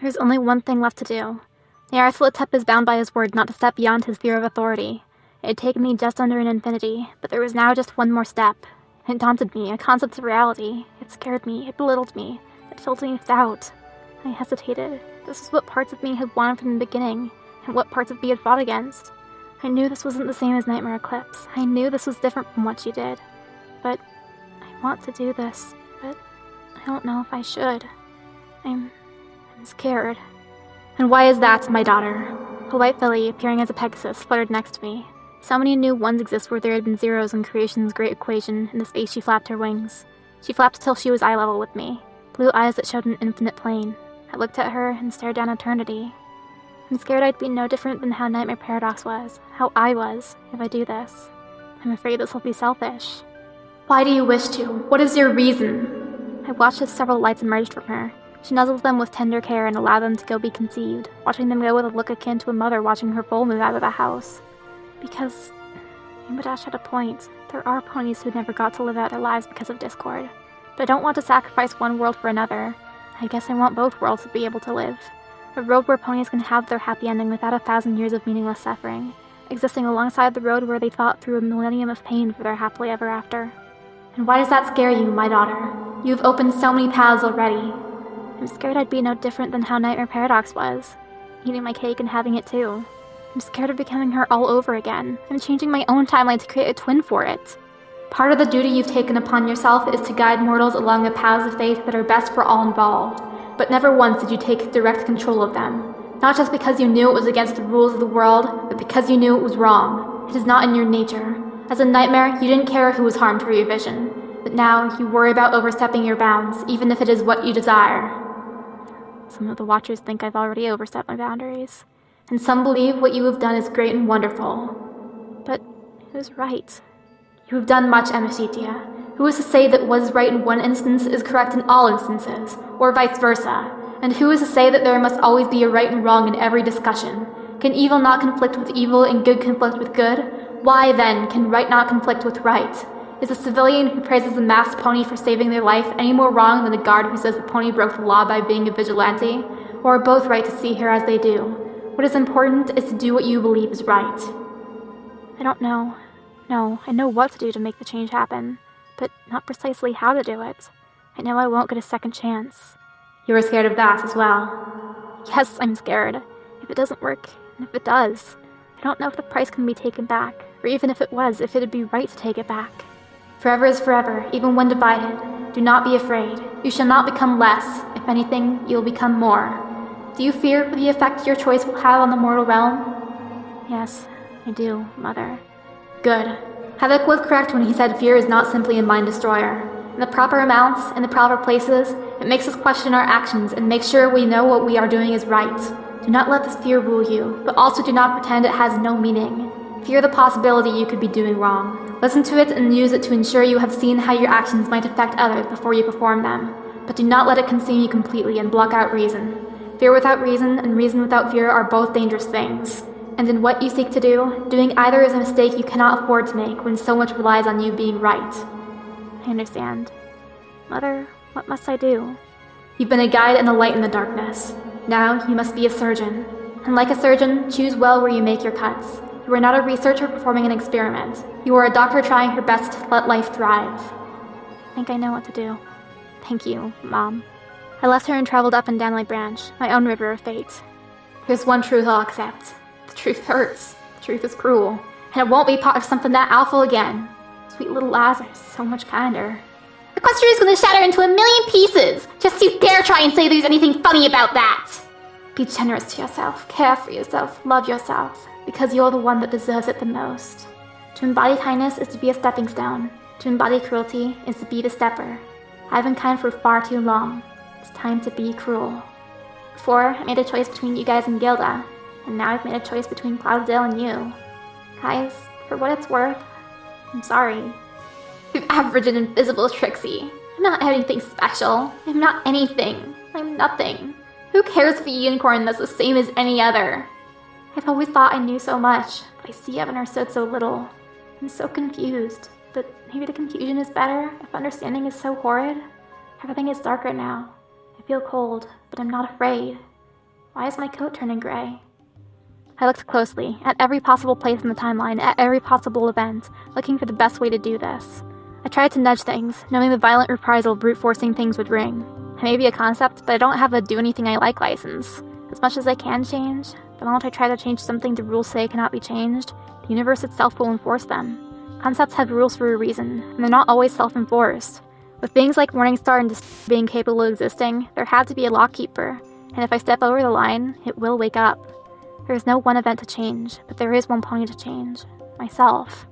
There is only one thing left to do. Nyarlathotep is bound by his word not to step beyond his sphere of authority. It had taken me just under an infinity, but there was now just one more step. It daunted me, a concept of reality. It scared me, it belittled me, it filled me with doubt. I hesitated. This was what parts of me had wanted from the beginning, and what parts of me had fought against. I knew this wasn't the same as Nightmare Eclipse. I knew this was different from what she did. But I want to do this, but I don't know if I should. I'm scared. And why is that, my daughter? A white filly, appearing as a Pegasus, fluttered next to me. So many new ones exist where there had been zeros in creation's great equation. In the space she flapped her wings. She flapped till she was eye level with me, blue eyes that showed an infinite plane. I looked at her and stared down eternity. I'm scared I'd be no different than how Nightmare Paradox was, how I was, if I do this. I'm afraid this will be selfish. Why do you wish to? What is your reason? I watched as several lights emerged from her. She nuzzled them with tender care and allowed them to go be conceived, watching them go with a look akin to a mother watching her foal move out of the house. Because Rainbow Dash had a point. There are ponies who never got to live out their lives because of discord. But I don't want to sacrifice one world for another. I guess I want both worlds to be able to live. A road where ponies can have their happy ending without 1,000 years of meaningless suffering, existing alongside the road where they fought through a millennium of pain for their happily ever after. And why does that scare you, my daughter? You have opened so many paths already. I'm scared I'd be no different than how Nightmare Paradox was, eating my cake and having it too. I'm scared of becoming her all over again. I'm changing my own timeline to create a twin for it. Part of the duty you've taken upon yourself is to guide mortals along the paths of fate that are best for all involved. But never once did you take direct control of them. Not just because you knew it was against the rules of the world, but because you knew it was wrong. It is not in your nature. As a nightmare, you didn't care who was harmed for your vision. But now, you worry about overstepping your bounds, even if it is what you desire. Some of the Watchers think I've already overstepped my boundaries. And some believe what you have done is great and wonderful. But who's right? You have done much, Amicitia. Who is to say that what is right in one instance is correct in all instances, or vice versa? And who is to say that there must always be a right and wrong in every discussion? Can evil not conflict with evil and good conflict with good? Why, then, can right not conflict with right? Is a civilian who praises the masked pony for saving their life any more wrong than a guard who says the pony broke the law by being a vigilante? Or are both right to see her as they do? What is important is to do what you believe is right. I don't know. No, I know what to do to make the change happen, but not precisely how to do it. I know I won't get a second chance. You are scared of that as well? Yes, I'm scared. If it doesn't work, and if it does, I don't know if the price can be taken back, or even if it was, if it'd be right to take it back. Forever is forever, even when divided. Do not be afraid. You shall not become less. If anything, you will become more. Do you fear for the effect your choice will have on the mortal realm? Yes, I do, Mother. Good. Havoc was correct when he said fear is not simply a mind destroyer. In the proper amounts, in the proper places, it makes us question our actions and make sure we know what we are doing is right. Do not let this fear rule you, but also do not pretend it has no meaning. Fear the possibility you could be doing wrong. Listen to it and use it to ensure you have seen how your actions might affect others before you perform them. But do not let it consume you completely and block out reason. Fear without reason and reason without fear are both dangerous things. And in what you seek to do, doing either is a mistake you cannot afford to make when so much relies on you being right. I understand. Mother, what must I do? You've been a guide and a light in the darkness. Now you must be a surgeon. And like a surgeon, choose well where you make your cuts. You are not a researcher performing an experiment. You are a doctor trying her best to let life thrive. I think I know what to do. Thank you, Mom. I left her and traveled up and down my branch, my own river of fate. There's one truth I'll accept. The truth hurts. The truth is cruel. And it won't be part of something that awful again. Sweet little lies are so much kinder. The question is going to shatter into 1,000,000 pieces! Just you dare try and say there's anything funny about that! Be generous to yourself, care for yourself, love yourself, because you're the one that deserves it the most. To embody kindness is to be a stepping stone. To embody cruelty is to be the stepper. I've been kind for far too long. It's time to be cruel. Before, I made a choice between you guys and Gilda, and now I've made a choice between Cloudadale and you. Guys, for what it's worth, I'm sorry. I'm average and invisible, Trixie. I'm not anything special. I'm not anything. I'm nothing. Who cares for a unicorn that's the same as any other? I've always thought I knew so much, but I see I've understood so little. I'm so confused, but maybe the confusion is better if understanding is so horrid. Everything is darker now. I feel cold, but I'm not afraid. Why is my coat turning gray? I looked closely, at every possible place in the timeline, at every possible event, looking for the best way to do this. I tried to nudge things, knowing the violent reprisal brute-forcing things would bring. It may be a concept, but I don't have a do-anything-I-like license. As much as I can change, the moment I try to change something the rules say cannot be changed, the universe itself will enforce them. Concepts have rules for a reason, and they're not always self-enforced. With beings like Morningstar and being capable of existing, there had to be a lockkeeper, and if I step over the line, it will wake up. There is no one event to change, but there is one pony to change. Myself.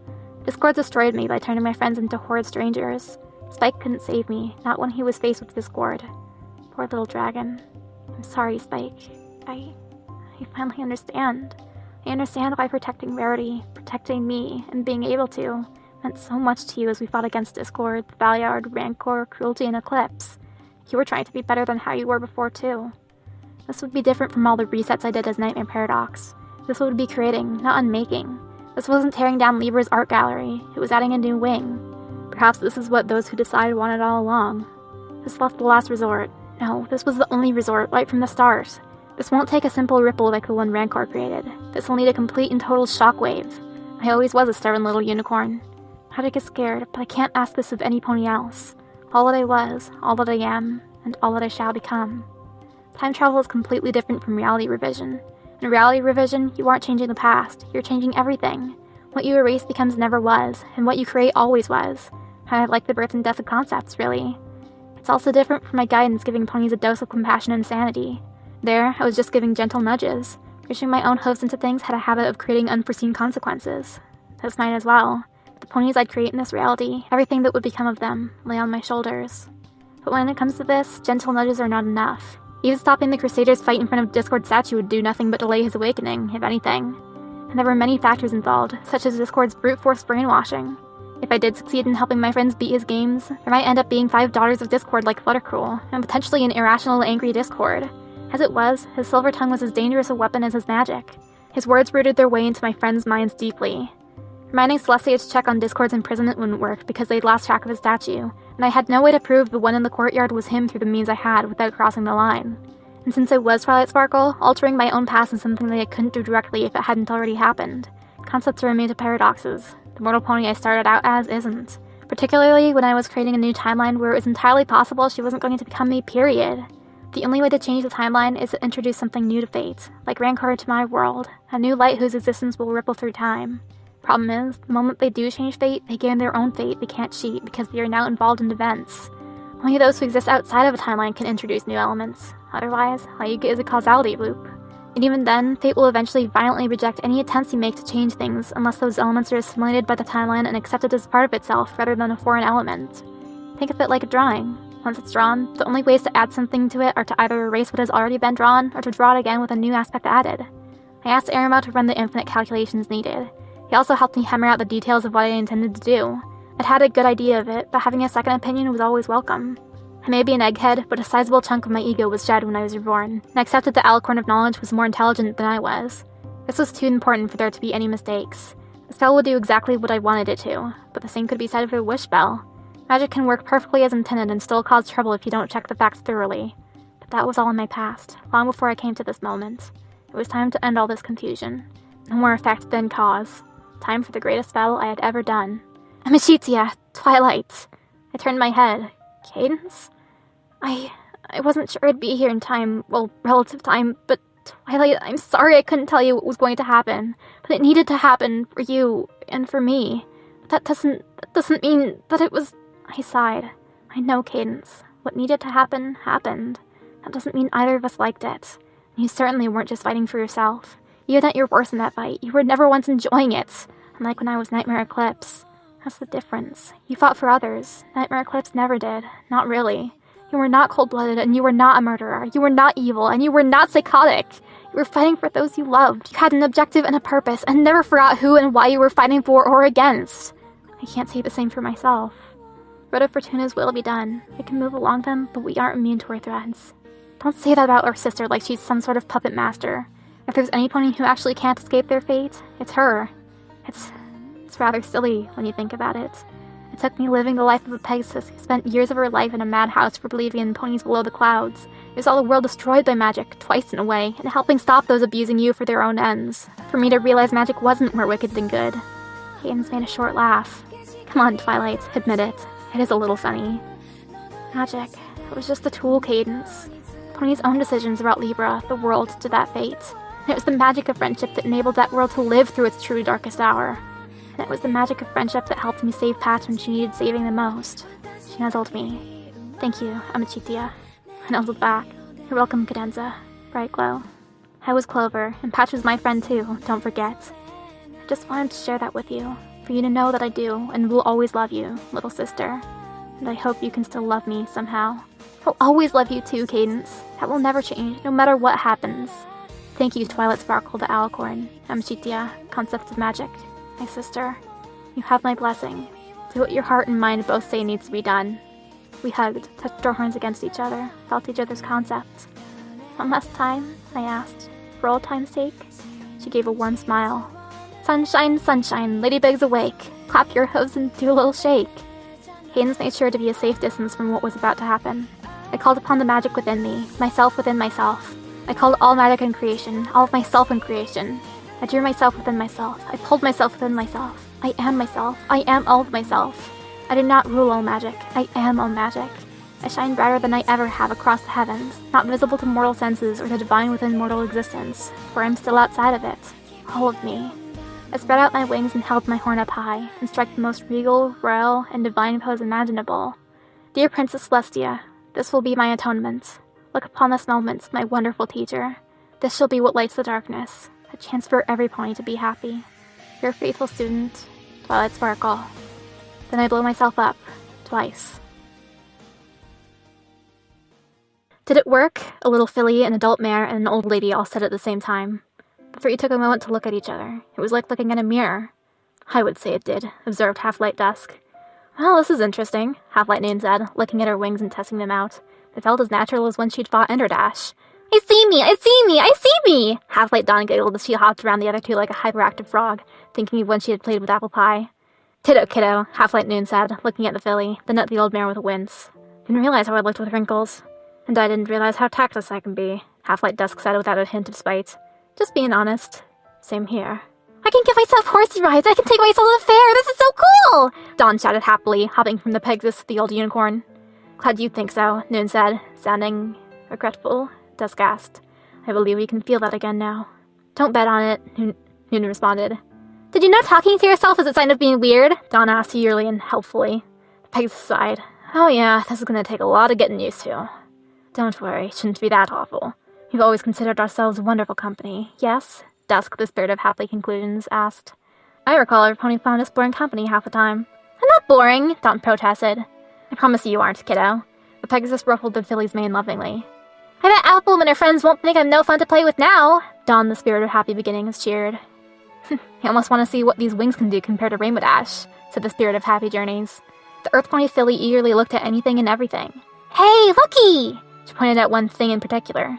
Discord destroyed me by turning my friends into horrid strangers. Spike couldn't save me, not when he was faced with Discord. Poor little dragon. I'm sorry, Spike. I finally understand. I understand why protecting Rarity, protecting me, and being able to, meant so much to you as we fought against Discord, Valiard, Rancor, Cruelty, and Eclipse. You were trying to be better than how you were before, too. This would be different from all the resets I did as Nightmare Paradox. This would be creating, not unmaking. This wasn't tearing down Libra's art gallery, it was adding a new wing. Perhaps this is what those who decided wanted all along. This left the last resort. No, this was the only resort, right from the start. This won't take a simple ripple like the one Rancor created. This will need a complete and total shockwave. I always was a stubborn little unicorn. I had to get scared, but I can't ask this of any pony else. All that I was, all that I am, and all that I shall become. Time travel is completely different from reality revision. In reality revision, you aren't changing the past, you're changing everything. What you erase becomes never was, and what you create always was. Kind of like the birth and death of concepts, really. It's also different from my guidance giving ponies a dose of compassion and sanity. There, I was just giving gentle nudges. Pushing my own hooves into things had a habit of creating unforeseen consequences. This might as well. The ponies I'd create in this reality, everything that would become of them, lay on my shoulders. But when it comes to this, gentle nudges are not enough. Even stopping the Crusaders' fight in front of Discord's statue would do nothing but delay his awakening, if anything. And there were many factors involved, such as Discord's brute force brainwashing. If I did succeed in helping my friends beat his games, there might end up being 5 daughters of Discord like Fluttercruel, and potentially an irrational, angry Discord. As it was, his silver tongue was as dangerous a weapon as his magic. His words rooted their way into my friends' minds deeply. Reminding Celestia to check on Discord's imprisonment wouldn't work because they'd lost track of his statue, and I had no way to prove the one in the courtyard was him through the means I had without crossing the line. And since I was Twilight Sparkle, altering my own past is something that I couldn't do directly if it hadn't already happened. Concepts are immune to paradoxes. The mortal pony I started out as isn't. Particularly when I was creating a new timeline where it was entirely possible she wasn't going to become me, period. The only way to change the timeline is to introduce something new to fate, like Rancor to my world, a new light whose existence will ripple through time. Problem is, the moment they do change fate, they gain their own fate they can't cheat because they are now involved in events. Only those who exist outside of a timeline can introduce new elements. Otherwise, all you get is a causality loop. And even then, fate will eventually violently reject any attempts you make to change things unless those elements are assimilated by the timeline and accepted as part of itself rather than a foreign element. Think of it like a drawing. Once it's drawn, the only ways to add something to it are to either erase what has already been drawn or to draw it again with a new aspect added. I asked Arimo to run the infinite calculations needed. He also helped me hammer out the details of what I intended to do. I'd had a good idea of it, but having a second opinion was always welcome. I may be an egghead, but a sizable chunk of my ego was shed when I was reborn, and I accepted the alicorn of knowledge was more intelligent than I was. This was too important for there to be any mistakes. The spell would do exactly what I wanted it to, but the same could be said of a wish spell. Magic can work perfectly as intended and still cause trouble if you don't check the facts thoroughly. But that was all in my past, long before I came to this moment. It was time to end all this confusion. No more effect than cause. Time for the greatest spell I had ever done. Amicitia! Twilight! I turned my head. Cadence? I wasn't sure I'd be here in time, well, relative time, but Twilight, I'm sorry I couldn't tell you what was going to happen, but it needed to happen for you and for me. That doesn't mean that it was... I sighed. I know, Cadence. What needed to happen, happened. That doesn't mean either of us liked it. And you certainly weren't just fighting for yourself. You had at your worst in that fight. You were never once enjoying it. Unlike when I was Nightmare Eclipse. That's the difference. You fought for others. Nightmare Eclipse never did. Not really. You were not cold-blooded, and you were not a murderer. You were not evil, and you were not psychotic. You were fighting for those you loved. You had an objective and a purpose, and never forgot who and why you were fighting for or against. I can't say the same for myself. Road of Fortuna's will be done. We can move along them, but we aren't immune to her threads. Don't say that about our sister like she's some sort of puppet master. If there's any pony who actually can't escape their fate, it's her. It's rather silly when you think about it. It took me living the life of a Pegasus who spent years of her life in a madhouse for believing in ponies below the clouds, You saw the world destroyed by magic, twice in a way, and helping stop those abusing you for their own ends. For me to realize magic wasn't more wicked than good. Cadence made a short laugh. Come on, Twilight, admit it. It is a little funny. Magic. It was just a tool, Cadence. Pony's own decisions about Libra, the world, to that fate. And it was the magic of friendship that enabled that world to live through its true darkest hour. And it was the magic of friendship that helped me save Patch when she needed saving the most. She nuzzled me. Thank you, Amicae. I nuzzled back. You're welcome, Cadenza. Bright glow. I was Clover, and Patch was my friend too, don't forget. I just wanted to share that with you, for you to know that I do, and will always love you, little sister. And I hope you can still love me somehow. I'll always love you too, Cadence. That will never change, no matter what happens. Thank you, Twilight Sparkle to Alicorn, Amicae, Concept of Magic, my sister. You have my blessing. Do what your heart and mind both say needs to be done. We hugged, touched our horns against each other, felt each other's concepts. One last time? I asked. For old time's sake? She gave a warm smile. Sunshine, sunshine, ladybugs awake. Clap your hooves and do a little shake. Cadence made sure to be a safe distance from what was about to happen. I called upon the magic within me, myself within myself. I called all magic in creation, all of myself in creation. I drew myself within myself. I pulled myself within myself. I am myself. I am all of myself. I do not rule all magic. I am all magic. I shine brighter than I ever have across the heavens, not visible to mortal senses or the divine within mortal existence, for I am still outside of it. All of me. I spread out my wings and held my horn up high, and struck the most regal, royal, and divine pose imaginable. Dear Princess Celestia, this will be my atonement. Look upon this moment, my wonderful teacher. This shall be what lights the darkness, a chance for every pony to be happy. Your faithful student, Twilight Sparkle. Then I blow myself up, twice. Did it work? A little filly, an adult mare, and an old lady all said at the same time. The three took a moment to look at each other. It was like looking in a mirror. I would say it did, observed Half-Light Dusk. Well, this is interesting, Half-Light Noon said, looking at her wings and testing them out. They felt as natural as when she'd fought Enderdash. I see me! I see me! I see me! Half-Light Dawn giggled as she hopped around the other two like a hyperactive frog, thinking of when she had played with apple pie. Ditto, kiddo, Half-Light Noon said, looking at the filly, then at the old mare with a wince. Didn't realize how I looked with wrinkles. And I didn't realize how tactless I can be, Half-Light Dusk said without a hint of spite. Just being honest. Same here. I can give myself horsey rides! I can take myself to the fair! This is so cool! Dawn shouted happily, hopping from the Pegasus to the old unicorn. Glad you think so, Noon said, sounding regretful. Dusk asked. I believe we can feel that again now. Don't bet on it, Noon responded. Did you know talking to yourself is a sign of being weird? Dawn asked eagerly and helpfully. Pegasus sighed. Oh yeah, this is gonna take a lot of getting used to. Don't worry, it shouldn't be that awful. We've always considered ourselves wonderful company, yes? Dusk, the spirit of happy conclusions, asked. I recall our pony found us boring company half the time. I'm not boring, Dawn protested. I promise you aren't, kiddo. The Pegasus ruffled the filly's mane lovingly. I bet Apple and her friends won't think I'm no fun to play with now, Dawn, the spirit of happy beginnings, cheered. I almost want to see what these wings can do compared to Rainbow Dash, said the spirit of happy journeys. The Earth Pony filly eagerly looked at anything and everything. Hey, looky! She pointed at one thing in particular.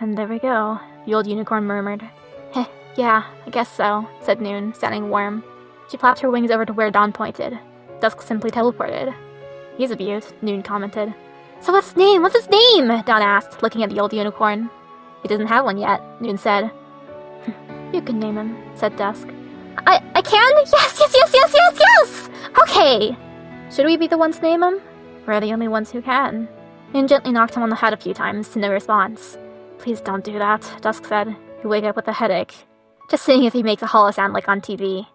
And there we go, the old unicorn murmured. Heh, yeah, I guess so, said Noon, sounding warm. She flapped her wings over to where Dawn pointed. Dusk simply teleported. He's a beaut, Noon commented. So what's his name? What's his name? Dawn asked, looking at the old unicorn. He doesn't have one yet, Noon said. You can name him, said Dusk. I can? Yes! Okay! Should we be the ones to name him? We're the only ones who can. Noon gently knocked him on the head a few times, to no response. Please don't do that, Dusk said. You wake up with a headache. Just seeing if he makes a hollow sound like on TV.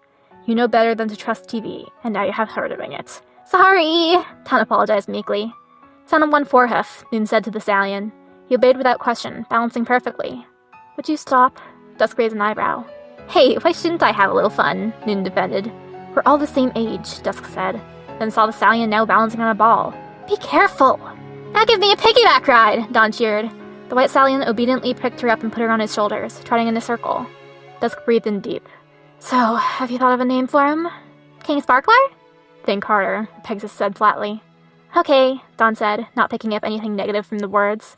You know better than to trust TV, and now you have her doing it. Sorry! Dawn apologized meekly. Sound on one forehoof, Noon said to the stallion. He obeyed without question, balancing perfectly. Would you stop? Dusk raised an eyebrow. Hey, why shouldn't I have a little fun? Noon defended. We're all the same age, Dusk said, then saw the stallion now balancing on a ball. Be careful! Now give me a piggyback ride, Dawn cheered. The white stallion obediently picked her up and put her on his shoulders, trotting in a circle. Dusk breathed in deep. So, have you thought of a name for him? King Sparkler? Think harder, Pegasus said flatly. Okay, Dawn said, not picking up anything negative from the words.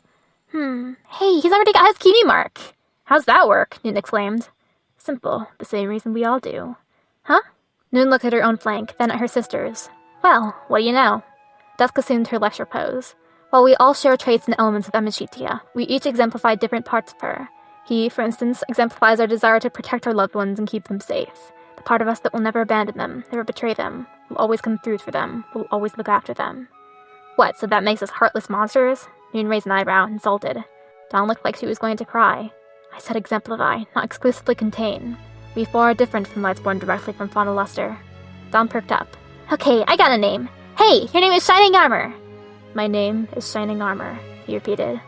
Hey, he's already got his cutie mark. How's that work? Noon exclaimed. Simple, the same reason we all do. Huh? Noon looked at her own flank, then at her sister's. Well, what do you know? Dusk assumed her lecture pose. While we all share traits and elements of Amicae, we each exemplify different parts of her. He, for instance, exemplifies our desire to protect our loved ones and keep them safe. The part of us that will never abandon them, never betray them, will always come through for them, will always look after them. What, so that makes us heartless monsters? Noon raised an eyebrow, insulted. Dawn looked like she was going to cry. I said exemplify, not exclusively contain. We four are different from lights born directly from fauna luster. Dawn perked up. Okay, I got a name. Hey, your name is Shining Armor! My name is Shining Armor, he repeated.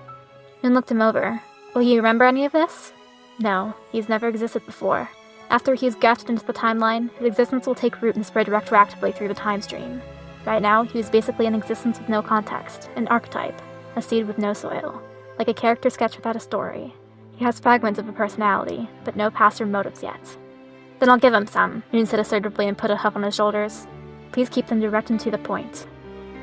Noon looked him over. Will you remember any of this? No, he's never existed before. After he is grafted into the timeline, his existence will take root and spread retroactively through the time stream. Right now, he is basically an existence with no context, an archetype, a seed with no soil, like a character sketch without a story. He has fragments of a personality, but no past or motives yet. Then I'll give him some, Noon said assertively and put a huff on his shoulders. Please keep them direct and to the point.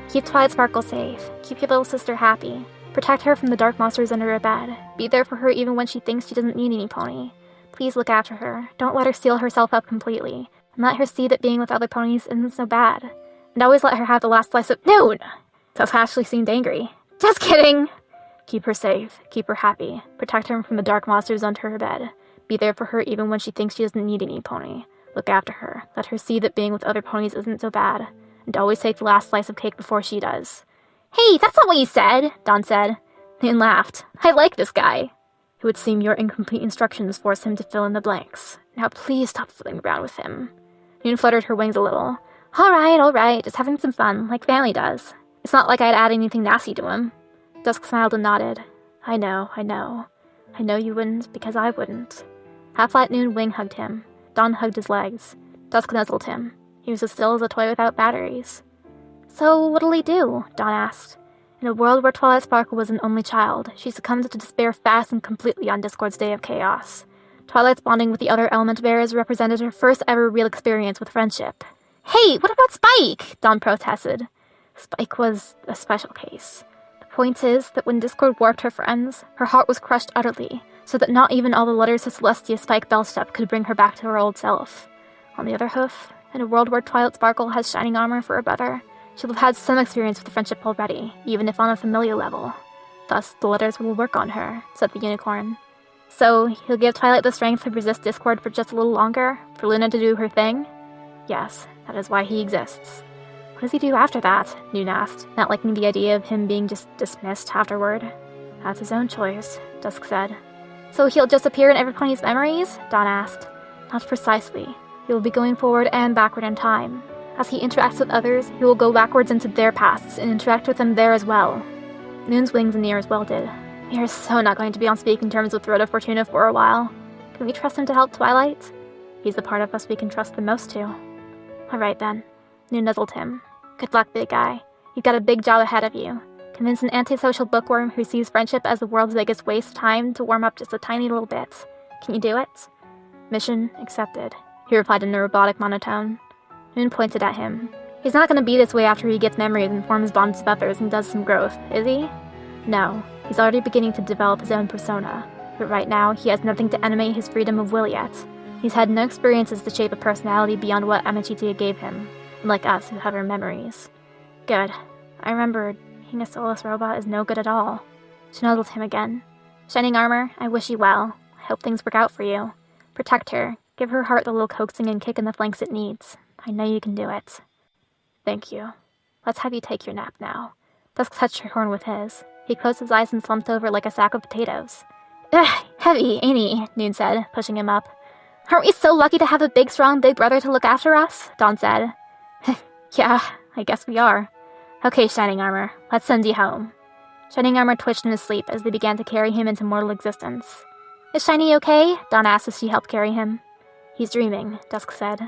Keep Twilight Sparkle safe. Keep your little sister happy. Protect her from the dark monsters under her bed. Be there for her even when she thinks she doesn't need any pony. Please look after her. Don't let her seal herself up completely. And let her see that being with other ponies isn't so bad. And always let her have the last slice of— Noon! Tusk actually seemed angry. Just kidding! Keep her safe. Keep her happy. Protect her from the dark monsters under her bed. Be there for her even when she thinks she doesn't need any pony. Look after her. Let her see that being with other ponies isn't so bad. And always take the last slice of cake before she does. Hey, that's not what you said, Dawn said. Noon laughed. I like this guy. It would seem your incomplete instructions forced him to fill in the blanks. Now please stop fooling around with him. Noon fluttered her wings a little. All right, just having some fun, like family does. It's not like I'd add anything nasty to him. Dusk smiled and nodded. I know. I know you wouldn't, because I wouldn't. Half-Light Noon wing-hugged him. Dawn hugged his legs. Dusk nuzzled him. He was as still as a toy without batteries. So, what'll he do? Dawn asked. In a world where Twilight Sparkle was an only child, she succumbed to despair fast and completely on Discord's Day of Chaos. Twilight's bonding with the other element bearers represented her first ever real experience with friendship. Hey, what about Spike? Dawn protested. Spike was a special case. The point is that when Discord warped her friends, her heart was crushed utterly, so that not even all the letters of Celestia Spike Bellstep could bring her back to her old self. On the other hoof, in a world where Twilight Sparkle has Shining Armor for a brother, she'll have had some experience with friendship already, even if on a familiar level. Thus, the letters will work on her, said the unicorn. So, he'll give Twilight the strength to resist Discord for just a little longer, for Luna to do her thing? Yes, that is why he exists. What does he do after that? Noon asked, not liking the idea of him being just dismissed afterward. That's his own choice, Dusk said. So he'll just appear in every pony's memories? Dawn asked. Not precisely. He will be going forward and backward in time. As he interacts with others, he will go backwards into their pasts and interact with them there as well. Noon's wings and ears welted. We are so not going to be on speaking terms with Rhoda Fortuna for a while. Can we trust him to help Twilight? He's the part of us we can trust the most to. Alright then. Noon nuzzled him. Good luck, big guy. You've got a big job ahead of you. Convince an antisocial bookworm who sees friendship as the world's biggest waste of time to warm up just a tiny little bit. Can you do it? Mission accepted, he replied in a robotic monotone. Noon pointed at him. He's not going to be this way after he gets memories and forms bonds with others and does some growth, is he? No, he's already beginning to develop his own persona, but right now he has nothing to animate his freedom of will yet. He's had no experiences to shape a personality beyond what Amicae gave him, unlike us who have our memories. Good. I remembered. Being a soulless robot is no good at all. She nuzzled him again. Shining Armor, I wish you well. I hope things work out for you. Protect her. Give her heart the little coaxing and kick in the flanks it needs. I know you can do it. Thank you. Let's have you take your nap now. Dusk touched her horn with his. He closed his eyes and slumped over like a sack of potatoes. Ugh, heavy, ain't he? Noon said, pushing him up. Aren't we so lucky to have a big, strong big brother to look after us? Dawn said. Yeah, I guess we are. Okay, Shining Armor, let's send you home. Shining Armor twitched in his sleep as they began to carry him into mortal existence. Is Shiny okay? Dawn asked as she helped carry him. He's dreaming, Dusk said.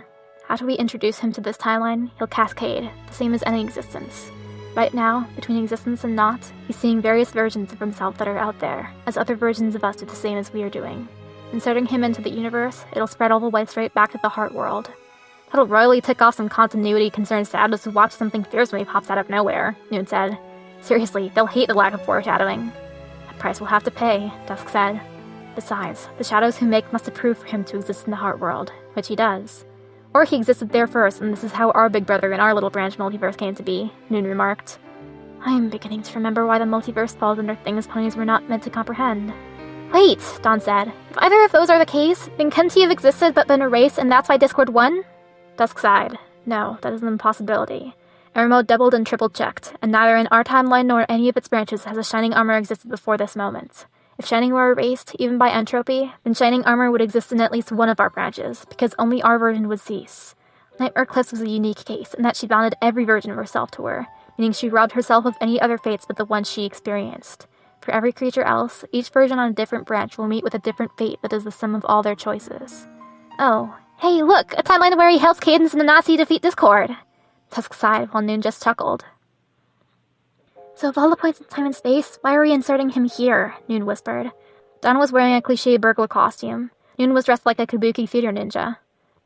After we introduce him to this timeline, he'll cascade, the same as any existence. Right now, between existence and not, he's seeing various versions of himself that are out there, as other versions of us do the same as we are doing. Inserting him into the universe, it'll spread all the way straight back to the Heart World. That'll royally tick off some continuity-concerned status who watch something fierce when he pops out of nowhere, Noon said. Seriously, they'll hate the lack of foreshadowing. A price we'll have to pay, Dusk said. Besides, the shadows who make must approve for him to exist in the Heart World, which he does. Or he existed there first, and this is how our big brother in our little branch multiverse came to be, Noon remarked. I am beginning to remember why the multiverse falls under things ponies were not meant to comprehend. Wait, Dawn said. If either of those are the case, then couldn't he have existed but been erased and that's why Discord won? Dusk sighed. No, that is an impossibility. Ermo doubled and triple checked, and neither in our timeline nor any of its branches has a Shining Armor existed before this moment. If Shining were erased, even by entropy, then Shining Armor would exist in at least one of our branches, because only our version would cease. Nightmare Eclipse was a unique case, in that she bounded every version of herself to her, meaning she robbed herself of any other fates but the one she experienced. For every creature else, each version on a different branch will meet with a different fate that is the sum of all their choices. Oh, hey, look! A timeline where he helps Cadence and the Nazi defeat Discord! Tusk sighed, while Noon just chuckled. So of all the points in time and space, why are we inserting him here? Noon whispered. Dawn was wearing a cliché burglar costume. Noon was dressed like a kabuki theater ninja.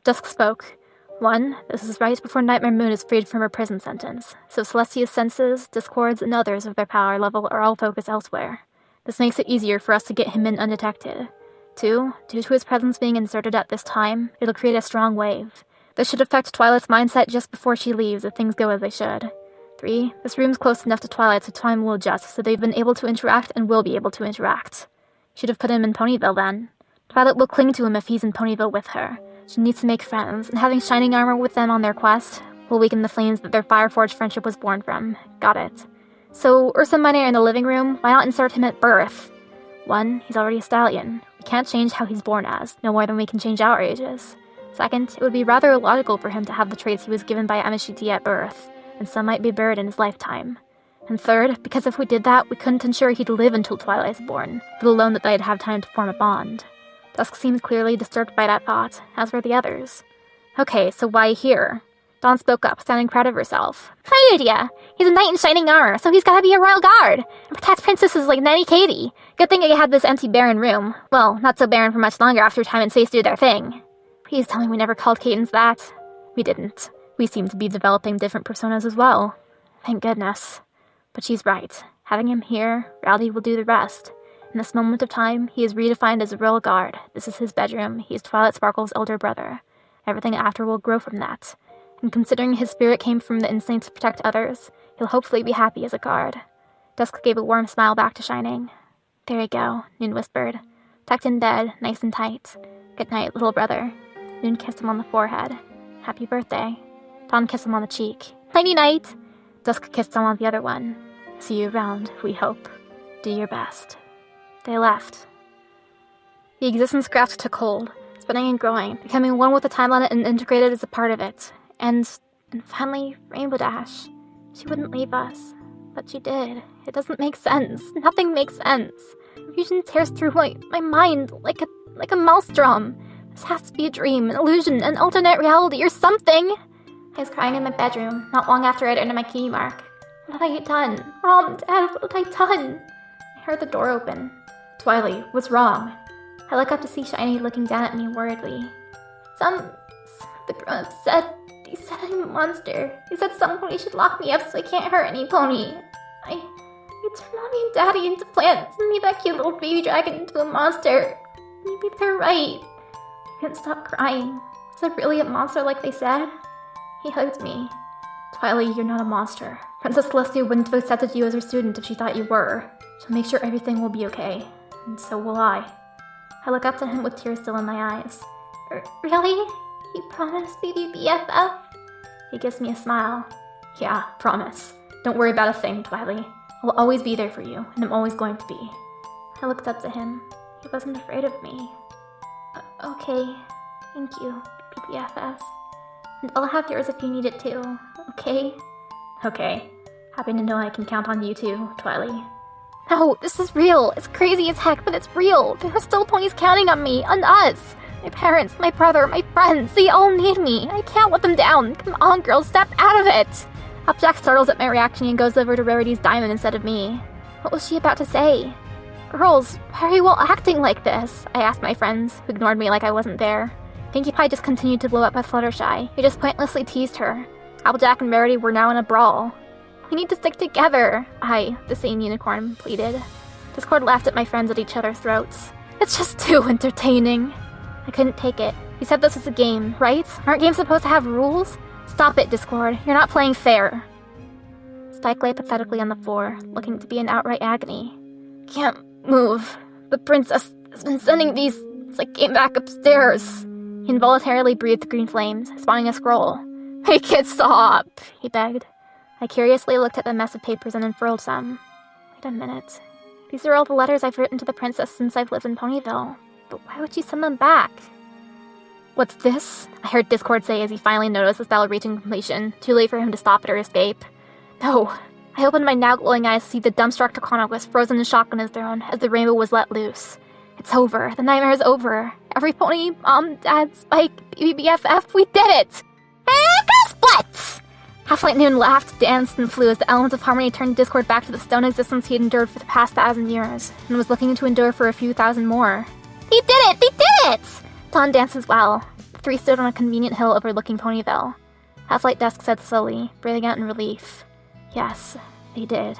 Dusk spoke. 1. This is right before Nightmare Moon is freed from her prison sentence, so Celestia's senses, Discords, and others of their power level are all focused elsewhere. This makes it easier for us to get him in undetected. 2. Due to his presence being inserted at this time, it'll create a strong wave. This should affect Twilight's mindset just before she leaves if things go as they should. 3. This room's close enough to Twilight so time will adjust, so they've been able to interact and will be able to interact. Should have put him in Ponyville then. Twilight will cling to him if he's in Ponyville with her. She needs to make friends, and having Shining Armor with them on their quest will weaken the flames that their Fireforged friendship was born from. Got it. So, Ursa and Meae are in the living room, why not insert him at birth? 1. He's already a stallion. We can't change how he's born as, no more than we can change our ages. 2nd, it would be rather illogical for him to have the traits he was given by Amicae at birth, and some might be buried in his lifetime. And 3rd, because if we did that, we couldn't ensure he'd live until Twilight's born, let alone that they'd have time to form a bond. Dusk seemed clearly disturbed by that thought, as were the others. Okay, so why here? Dawn spoke up, sounding proud of herself. My idea! He's a knight in shining armor, so he's gotta be a royal guard, and protect princesses like Nanny Katie. Good thing I had this empty barren room. Well, not so barren for much longer after time and space do their thing. Please tell me we never called Cadence that. We didn't. We seem to be developing different personas as well. Thank goodness. But she's right. Having him here, reality will do the rest. In this moment of time, he is redefined as a royal guard. This is his bedroom. He is Twilight Sparkle's elder brother. Everything after will grow from that. And considering his spirit came from the instinct to protect others, he'll hopefully be happy as a guard. Dusk gave a warm smile back to Shining. There you go, Noon whispered. Tucked in bed, nice and tight. Good night, little brother. Noon kissed him on the forehead. Happy birthday. Dawn kissed him on the cheek. Nighty-night! Dusk kissed him on the other one. See you around, we hope. Do your best. They left. The existence graph took hold, spinning and growing, becoming one with the timeline and integrated as a part of it. And finally, Rainbow Dash. She wouldn't leave us. But she did. It doesn't make sense. Nothing makes sense. Confusion tears through my mind like a maelstrom. This has to be a dream, an illusion, an alternate reality, or something. I was crying in my bedroom, not long after I'd earned my key mark. What had I done? Mom, Dad, what had I done? I heard the door open. Twilight, what's wrong? I look up to see Shiny looking down at me worriedly. Some of the grown-ups said, they said I'm a monster. They said some pony should lock me up so I can't hurt any pony. I turned Mommy and Daddy into plants and made that cute little baby dragon into a monster. Maybe they're right. I couldn't stop crying. Was I really a monster like they said? He hugged me. Twilight, you're not a monster. Princess Celestia wouldn't have accepted you as her student if she thought you were. She'll make sure everything will be okay. And so will I. I look up to him with tears still in my eyes. Really? You promise, B.B.B.F.F? He gives me a smile. Yeah, promise. Don't worry about a thing, Twilight. I will always be there for you, and I'm always going to be. I looked up to him. He wasn't afraid of me. Okay. Thank you, B.B.B.F.F. And I'll have yours if you need it too, okay? Okay. Happy to know I can count on you too, Twilight. No, this is real. It's crazy as heck, but it's real. There are still ponies counting on me, on us. My parents, my brother, my friends, they all need me. I can't let them down. Come on, girls, step out of it. Upjack startles at my reaction and goes over to Rarity's diamond instead of me. What was she about to say? Girls, why are you all acting like this? I asked my friends, who ignored me like I wasn't there. Pinkie Pie just continued to blow up with Fluttershy, who just pointlessly teased her. Applejack and Rarity were now in a brawl. We need to stick together, the same unicorn, pleaded. Discord laughed at my friends at each other's throats. It's just too entertaining. I couldn't take it. You said this was a game, right? Aren't games supposed to have rules? Stop it, Discord. You're not playing fair. Spike lay pathetically on the floor, looking to be in outright agony. Can't move. The princess has been sending these since I came back upstairs. He involuntarily breathed green flames, spawning a scroll. Make it stop, he begged. I curiously looked at the mess of papers and unfurled some. Wait a minute. These are all the letters I've written to the princess since I've lived in Ponyville. But why would she send them back? What's this? I heard Discord say as he finally noticed the spell reaching completion, too late for him to stop it or escape. No. I opened my now glowing eyes to see the dumbstruck Akuno was frozen in shock on his throne as the rainbow was let loose. It's over. The nightmare is over. Every pony, Mom, Dad, Spike, B.B.B.F.F, we did it! Split! Half-Light Noon laughed, danced, and flew as the elements of harmony turned Discord back to the stone existence he had endured for the past 1,000 years, and was looking to endure for a few thousand more. They did it! They did it! Dawn danced as well. The three stood on a convenient hill overlooking Ponyville. Half-Light Dusk said slowly, breathing out in relief. Yes, they did.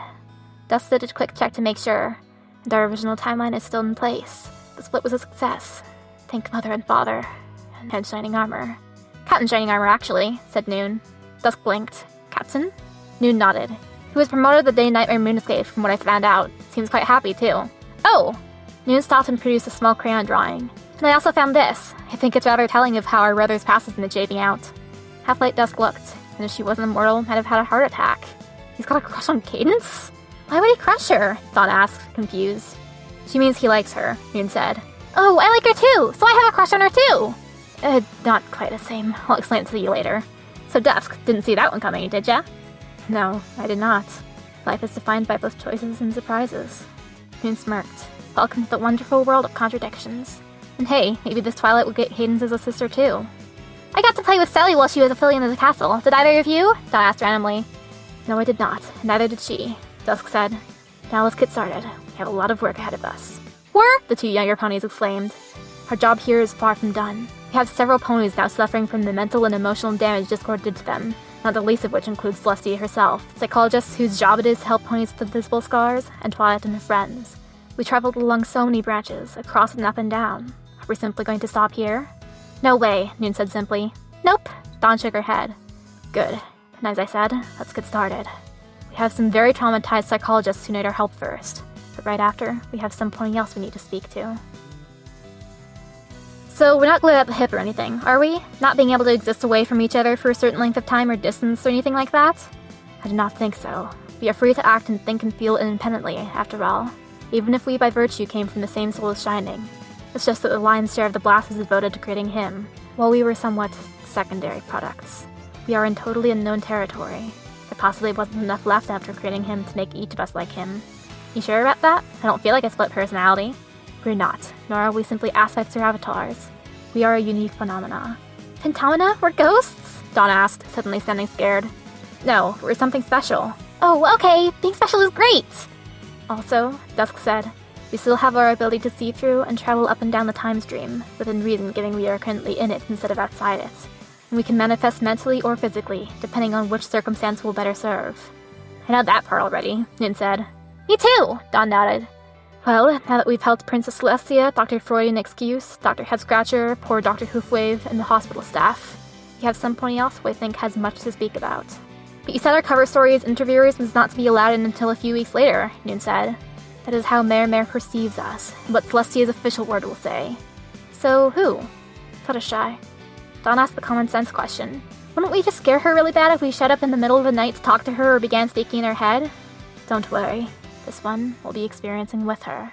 Dusk did a quick check to make sure, and our original timeline is still in place. The split was a success. Thank Mother and Father. And Shining Armor. Captain Shining Armor, actually, said Noon. Dusk blinked. Captain? Noon nodded. He was promoted the day Nightmare Moon escaped, from what I found out. Seems quite happy, too. Oh! Noon stopped and produced a small crayon drawing. And I also found this. I think it's rather telling of how our brother's past has been shaping out. Half-Light Dusk looked, and if she wasn't immortal, might have had a heart attack. He's got a crush on Cadence? Why would he crush her? Dawn asked, confused. She means he likes her, Noon said. Oh, I like her too, so I have a crush on her too! Not quite the same. I'll explain it to you later. So Dusk, didn't see that one coming, did ya? No, I did not. Life is defined by both choices and surprises. Noon smirked. Welcome to the wonderful world of contradictions. And hey, maybe this Twilight will get Cadence as a sister too. I got to play with Sally while she was a filly in the castle. Did either of you? Dawn asked randomly. No, I did not. Neither did she, Dusk said. Now let's get started. We have a lot of work ahead of us. Work? The two younger ponies exclaimed. Our job here is far from done. We have several ponies now suffering from the mental and emotional damage Discord did to them, not the least of which includes Celestia herself, psychologists whose job it is to help ponies with visible scars, and Twilight and her friends. We traveled along so many branches, across and up and down. Are we simply going to stop here? No way, Noon said simply. Nope, Dawn shook her head. Good. And as I said, let's get started. We have some very traumatized psychologists who need our help first, but right after, we have something else we need to speak to. So we're not glued at the hip or anything, are we? Not being able to exist away from each other for a certain length of time or distance or anything like that? I do not think so. We are free to act and think and feel independently, after all, even if we by virtue came from the same soul as Shining. It's just that the lion's share of the blast was devoted to creating him, while we were somewhat secondary products. We are in totally unknown territory. There possibly wasn't enough left after creating him to make each of us like him. You sure about that? I don't feel like a split personality. We're not, nor are we simply aspects or avatars. We are a unique phenomena. Phentomena? We're ghosts? Dawn asked, suddenly sounding scared. No, we're something special. Oh, okay, being special is great! Also, Dusk said, we still have our ability to see through and travel up and down the time stream, within reason given we are currently in it instead of outside it. And we can manifest mentally or physically, depending on which circumstance will better serve. I know that part already, Noon said. Me too, Dawn nodded. Well, now that we've helped Princess Celestia, Dr. Freudian Excuse, Dr. Headscratcher, poor Dr. Hoofwave, and the hospital staff, we have somebody else who I think has much to speak about. But you said our cover story's interviewers was not to be allowed in until a few weeks later, Noon said. That is how Meae perceives us, and what Celestia's official word will say. So who? Fluttershy. Dawn asked the common sense question. Wouldn't we just scare her really bad if we shut up in the middle of the night to talk to her or began speaking in her head? Don't worry. This one we'll be experiencing with her.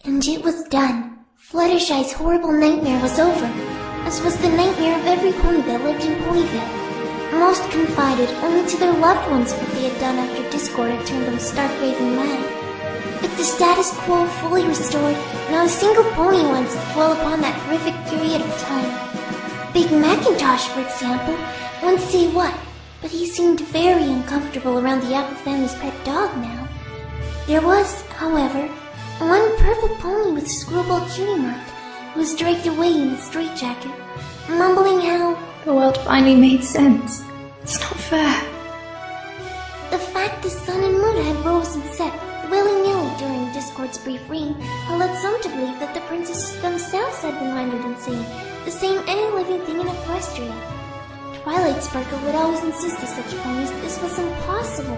And it was done. Fluttershy's horrible nightmare was over, as was the nightmare of every pony that lived in Ponyville. Most confided only to their loved ones what they had done after Discord had turned them stark raving mad. With the status quo fully restored, not a single pony wants to dwell upon that horrific period of time. Big Macintosh, for example, wouldn't say what, but he seemed very uncomfortable around the Apple family's pet dog now. There was, however, one purple pony with Screwball Cutie marked, who was dragged away in a straitjacket, mumbling how the world finally made sense. It's not fair. The fact the sun and moon had rose and set willy-nilly during Discord's brief reign had led some to believe that the princesses themselves had been rendered insane, the same any living thing in Equestria. Twilight Sparkle would always insist to such ponies that this was impossible,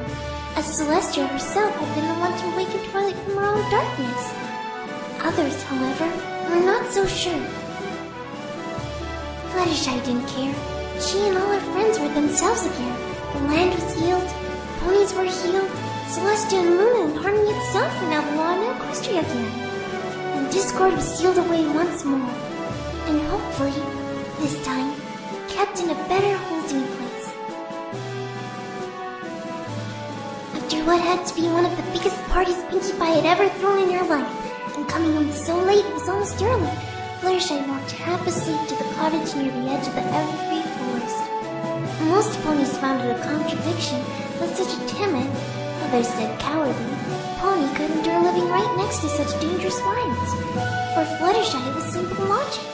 as Celestia herself had been the one to awaken Twilight from her own darkness. Others, however, were not so sure. Fluttershy didn't care. She and all her friends were themselves again. The land was healed, ponies were healed, Celestia and Luna and Harmony itself were now belonging to Equestria again. And discord was sealed away once more. And hopefully, this time, kept in a better holding place. After what had to be one of the biggest parties Pinkie Pie had ever thrown in her life, and coming home so late it was almost early, Fluttershy walked half asleep to the cottage near the edge of the evergreen forest. Most ponies found it a contradiction that such a timid, others said cowardly, pony could endure living right next to such dangerous wilds. For Fluttershy it was simple logic.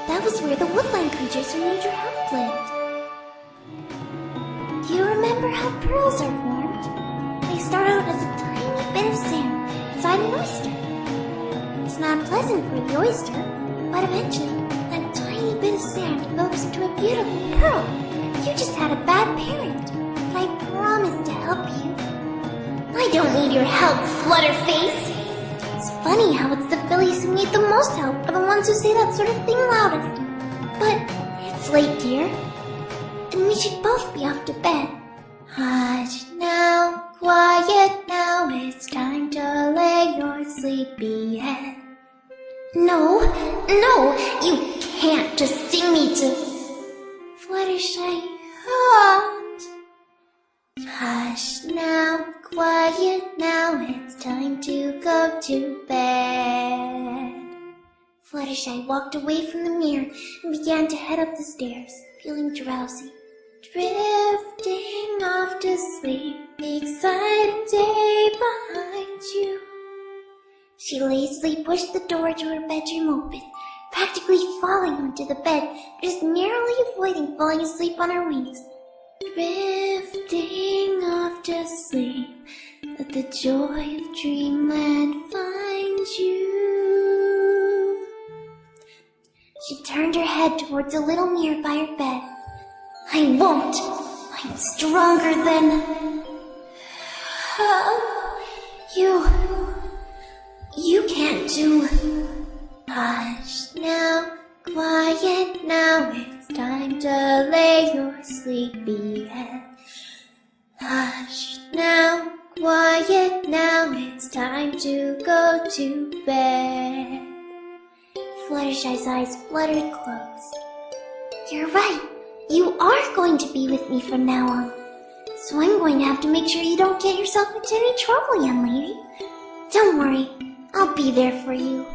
That was where the woodland creatures her nature helped lived. Do you remember how pearls are formed? They start out as a tiny bit of sand inside an oyster. It's not pleasant for the oyster, but eventually that tiny bit of sand develops into a beautiful pearl. You just had a bad parent, but I promise to help you. I don't need your help, Flutterface! It's funny how it's the fillies who need the most help are the ones who say that sort of thing loudest. But it's late, dear, and we should both be off to bed. Hush now, quiet now, it's time to lay your sleepy head. No, you can't just sing me to Fluttershy heart. Hush now, quiet now, it's time to go to bed. Fluttershy walked away from the mirror and began to head up the stairs, feeling drowsy. Drifting off to sleep, the exciting day behind you. She lazily pushed the door to her bedroom open, practically falling onto the bed, just narrowly avoiding falling asleep on her wings. Drifting off to sleep, let the joy of dreamland find you. She turned her head towards a little mirror by her bed. I won't! I'm stronger than... You can't do... Hush now, quiet now, it's time to lay your sleepy head. Hush now, quiet now, it's time to go to bed. Fluttershy's eyes fluttered closed. You're right, you are going to be with me from now on. So I'm going to have to make sure you don't get yourself into any trouble, young lady. Don't worry, I'll be there for you.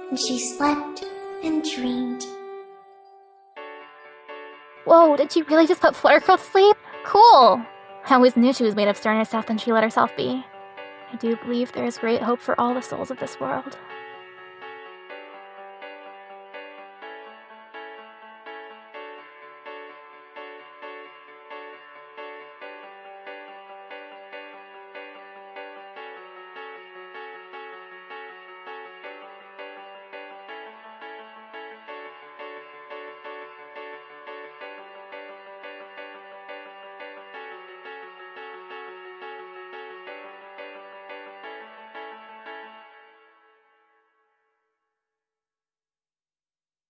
And she slept and dreamed. Whoa, did she really just put Fluttergirl to sleep? Cool! I always knew she was made of sterner stuff than she let herself be. I do believe there is great hope for all the souls of this world.